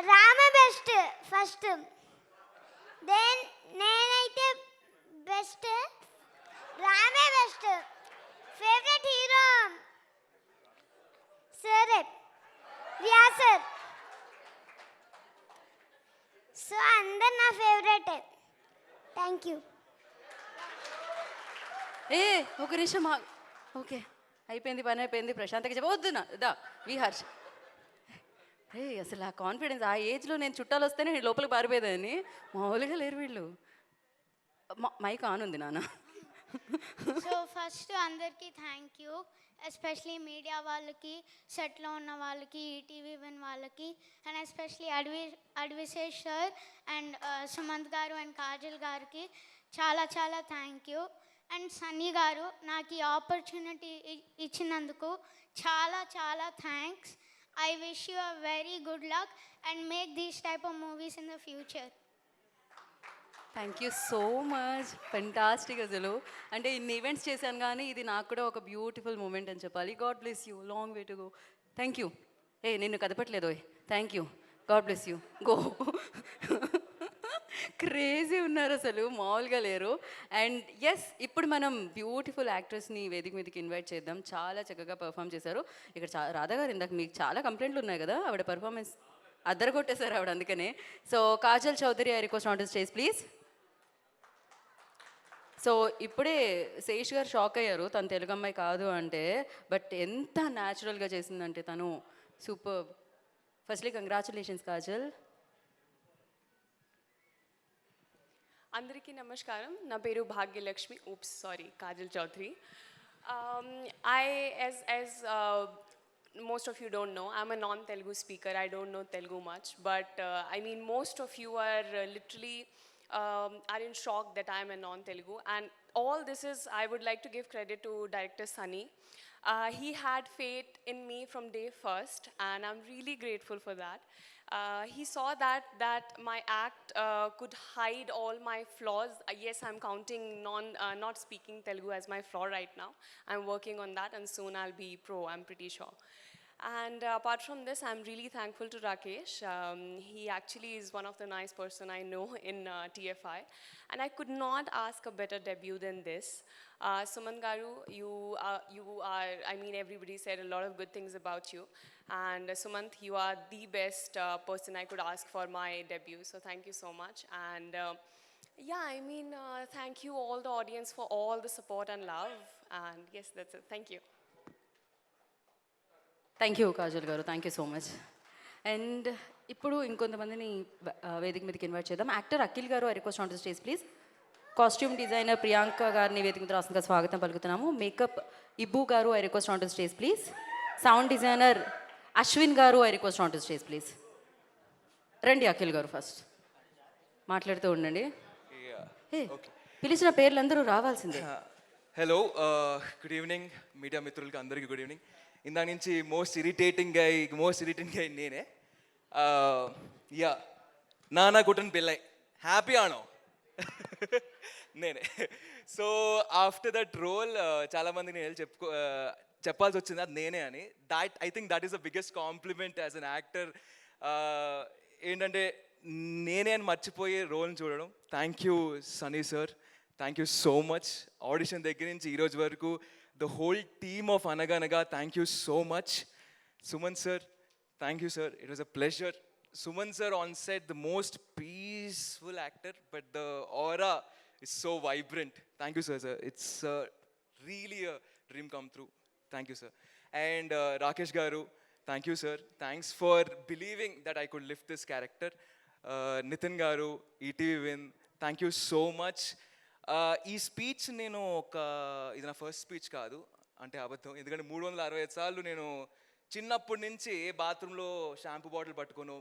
Rama best first, then నేనైతే best, రామే best. Favourite hero సరే వ్యాసర్. సో అందరు నా ఫేవరెటే. Thank you. ఏ ఒక నిమిషం ఓకే అయిపోయింది, పని అయిపోయింది, ప్రశాంతంగా చెప్పవద్దు నా దా విహర్ష్. ఏ అసలు ఆ కాన్ఫిడెన్స్ ఆ ఏజ్లో నేను చుట్టాలు వస్తేనే నేను లోపలికి పారిపోయేదాన్ని. మామూలుగా లేరు వీళ్ళు. మైక్ ఆన్ ఉంది నాన్న. సో ఫస్ట్ అందరికీ థ్యాంక్ యూ, ఎస్పెషలీ మీడియా వాళ్ళకి, సెట్లో ఉన్న వాళ్ళకి, ఈటీవీ విన్ వాళ్ళకి, and especially Adivi Sesh sir and Sumanth గారు అండ్ కాజల్ గారికి చాలా చాలా థ్యాంక్ యూ. అండ్ సన్నీ గారు నాకు ఈ ఆపర్చునిటీ ఇచ్చినందుకు చాలా చాలా thanks. I wish you a very good luck and make these type of movies in the future. Thank you so much, fantastic. అసలు అంటే ఇన్ని ఈవెంట్స్ చేశాను కానీ ఇది నాకు కూడా ఒక బ్యూటిఫుల్ మూమెంట్ అని చెప్పాలి. God bless you, long way to go. Thank you. ఏ నిన్ను కదపట్లేదు. Thank you, God bless you, go. Crazy ఉన్నారు అసలు, మామూలుగా లేరు. అండ్ ఎస్, ఇప్పుడు మనం బ్యూటిఫుల్ యాక్ట్రెస్ని వేదిక మీదకి ఇన్వైట్ చేద్దాం. చాలా చక్కగా పర్ఫామ్ చేశారు. ఇక్కడ రాధా గారు ఇందాక మీకు చాలా కంప్లైంట్లు ఉన్నాయి కదా, ఆవిడ పర్ఫార్మెన్స్ అద్దరగొట్టేశారు ఆవిడ, అందుకనే. So Kajal Chaudhary, I request on to stage please. So ఇప్పుడే శేష్ గారు షాక్ అయ్యారు తను తెలుగు అమ్మాయి కాదు అంటే, బట్ ఎంత న్యాచురల్గా చేసిందంటే తను సూపర్. Firstly congratulations Kajal. అందరికీ నమస్కారం. నా పేరు Bhagyalakshmi. oops sorry, Kajal Chaudhary. I as most of you don't know, I'm a non-Telugu speaker. I don't know Telugu much, but I mean most of you are literally are in shock that I'm a non-Telugu, and all this is, I would like to give credit to director Sunny. He had faith in me from day first, and I'm really grateful for that. He saw that my act could hide all my flaws. Yes, I'm counting not speaking Telugu as my flaw right now. I'm working on that, and soon I'll be pro, I'm pretty sure. And apart from this, I'm really thankful to Rakesh. He actually is one of the nice person I know in TFI, and I could not ask a better debut than this. Suman Garu, you are, I mean, everybody said a lot of good things about you, and Sumant, you are the best person I could ask for my debut, so thank you so much. And yeah, I mean, thank you all the audience for all the support and love, and yes, that's it. Thank you. Thank you Kajal గారు, thank you so much. And ఇప్పుడు ఇంకొంతమందిని వేదిక మీదకి invite చేద్దాం. Actor Akhil గారు, I request on to stage please. Costume designer Priyanka గారిని వేదిక మీద రాష్ట్రంగా స్వాగతం పలుకుతున్నాము. మేకప్ ఇబ్బు గారు, I request on to stage please. Sound designer Ashwin గారు, I request on to stage please. రండి అఖిల్ గారు, ఫస్ట్ మాట్లాడుతూ ఉండండి. పిలిచిన పేర్లు అందరూ రావాల్సిందే. హలో, గుడ్ ఈవినింగ్ మీడియా మిత్రులకి అందరికీ గుడ్ ఈవినింగ్. ఇందా నుంచి మోస్ట్ ఇరిటేటింగ్ గై నేనే. యా, నానా కుటన్ పిల్లై హ్యాపీ ఆనో నేనే. సో ఆఫ్టర్ దట్ రోల్ చాలామందికి నేను చెప్పాల్సి వచ్చింది అది నేనే అని. That I think that is the biggest compliment as an actor. ఏంటంటే నేనే అని మర్చిపోయే రోల్ని చూడడం. Thank you Sunny sir, thank you so much. Audition దగ్గర నుంచి ఈరోజు వరకు the whole team of Anaganaga, thank you so much. Suman sir, thank you sir, it was a pleasure. Suman sir on set, the most peaceful actor, but the aura is so vibrant. Thank you sir. It's really a dream come true. Thank you sir. And Rakesh garu, thank you sir, thanks for believing that I could lift this character. Nitin garu, ETV win, thank you so much. ఈ speech నేను ఇది నా first speech కాదు అంటే అబద్ధం, ఎందుకంటే 365 సార్లు నేను చిన్నప్పటి నుంచి బాత్రూంలో షాంపూ బాటిల్ పట్టుకోను,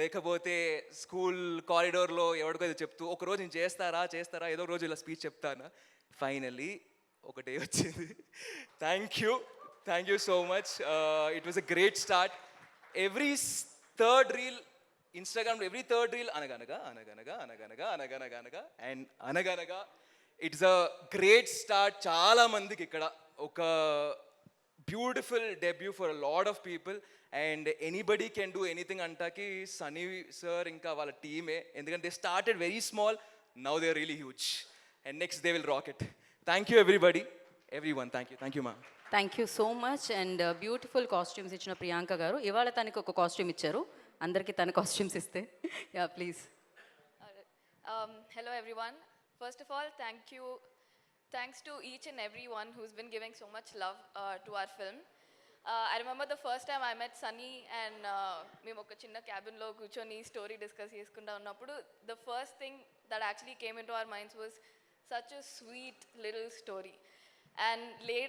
లేకపోతే స్కూల్ కారిడోర్లో ఎవరికో ఏదో చెప్తూ ఒకరోజు నేను చేస్తారా ఏదో రోజు ఇలా స్పీచ్ చెప్తాను. ఫైనల్లీ ఒకటే వచ్చింది. Thank you so much. It was a great start. Every third reel ఇన్స్టాగ్రామ్లో, every third reel Anaganaga and Anaganaga. It's a great start. చాలామందికి ఇక్కడ ఒక beautiful debut for a lot of people and anybody can do anything అంటాకి Sunny sir ఇంకా వాళ్ళ టీమే, ఎందుకంటే they started very small, now they are really huge and next they will rocket. Thank you everybody, everyone. Thank you మా. Thank you so much. And beautiful costumes ఇచ్చిన ప్రియాంక గారు ఇవాళ తనకి ఒక కాస్ట్యూమ్ ఇచ్చారు, అందరికీ తన కాస్ట్యూమ్స్ ఇస్తే. Yeah please. Hello everyone. First of all, thanks to each and everyone who's been giving so much love to our film. I remember the first time I met Sunny and మేము ఒక చిన్న క్యాబిన్లో కూర్చొని story discuss చేసుకుంటా ఉన్నప్పుడు the first thing that actually came into our minds was such a sweet little story. And later